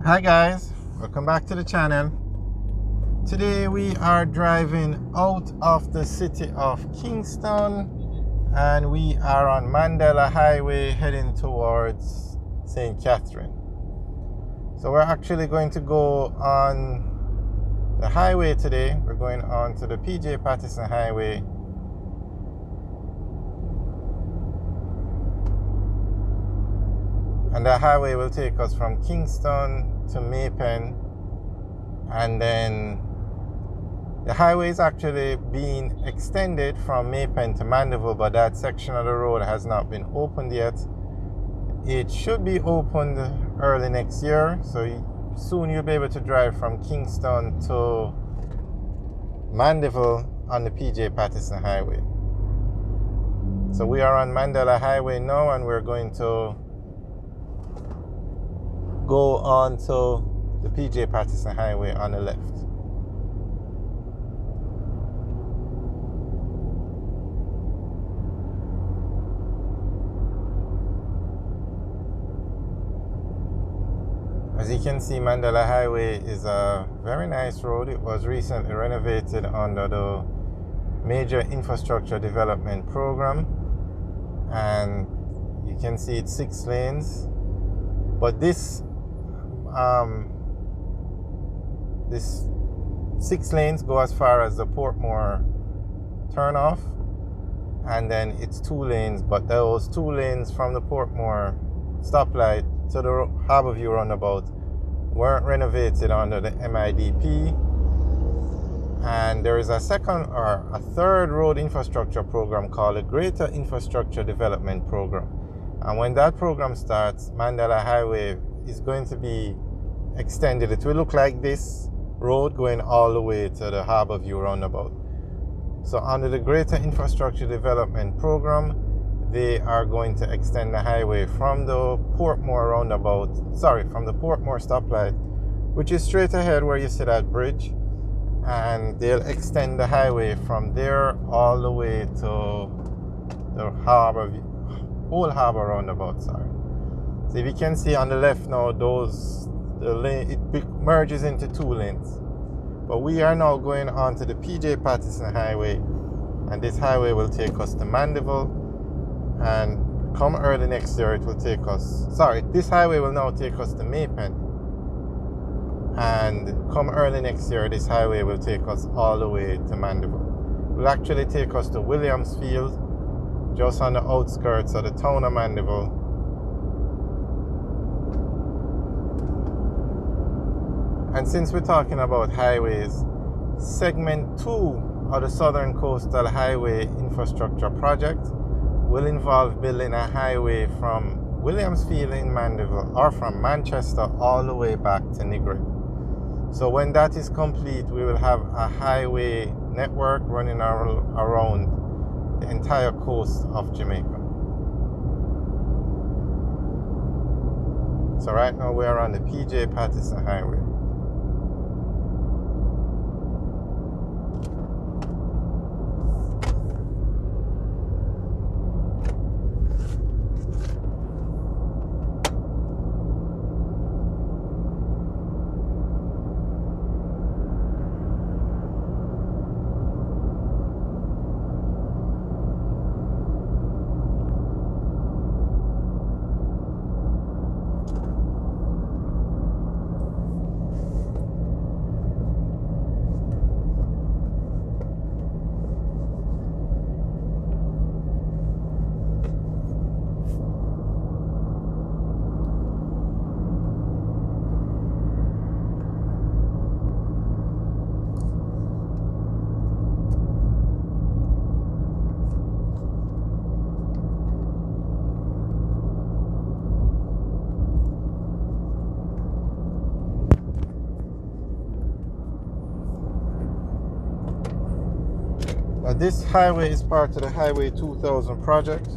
Hi guys, welcome back to the channel. Today we are driving out of the city of Kingston and we are on Mandela Highway heading towards St. Catherine. So we're actually going to go on the highway today. We're going on to the PJ Patterson Highway. And the highway will take us from Kingston to Maypen, and then the highway is actually being extended from Maypen to Mandeville, but that section of the road has not been opened yet. It should be opened early next year, so soon you'll be able to drive from Kingston to Mandeville on the PJ Patterson Highway. So we are on Mandela Highway now, and we're going to go on to the PJ Patterson Highway on the left. As you can see, Mandela Highway is a very nice road. It was recently renovated under the Major Infrastructure Development Program, and you can see it's 6 lanes. But this 6 lanes go as far as the Portmore turnoff, and then it's 2 lanes, but those 2 lanes from the Portmore stoplight to the Harborview roundabout weren't renovated under the MIDP, and there is a third road infrastructure program called the Greater Infrastructure Development Program. And when that program starts, Mandela Highway is going to be extended. It will look like this road going all the way to the Harborview roundabout. So under the Greater Infrastructure Development Program, they are going to extend the highway from the Portmore from the Portmore stoplight, which is straight ahead where you see that bridge, and they'll extend the highway from there all the way to the Old Harbor roundabout. So if you can see on the left now, it merges into 2 lanes. But we are now going on to the PJ Patterson Highway, and this highway will take us to Mandeville, and come early next year this highway will now take us to Maypen, and come early next year this highway will take us all the way to Mandeville. It will actually take us to Williamsfield, just on the outskirts of the town of Mandeville. And since we're talking about highways, segment 2 of the Southern Coastal Highway Infrastructure Project will involve building a highway from Williamsfield in Mandeville, or from Manchester all the way back to Nigrid. So when that is complete, we will have a highway network running around the entire coast of Jamaica. So right now we are on the PJ Patterson Highway. This highway is part of the Highway 2000 project.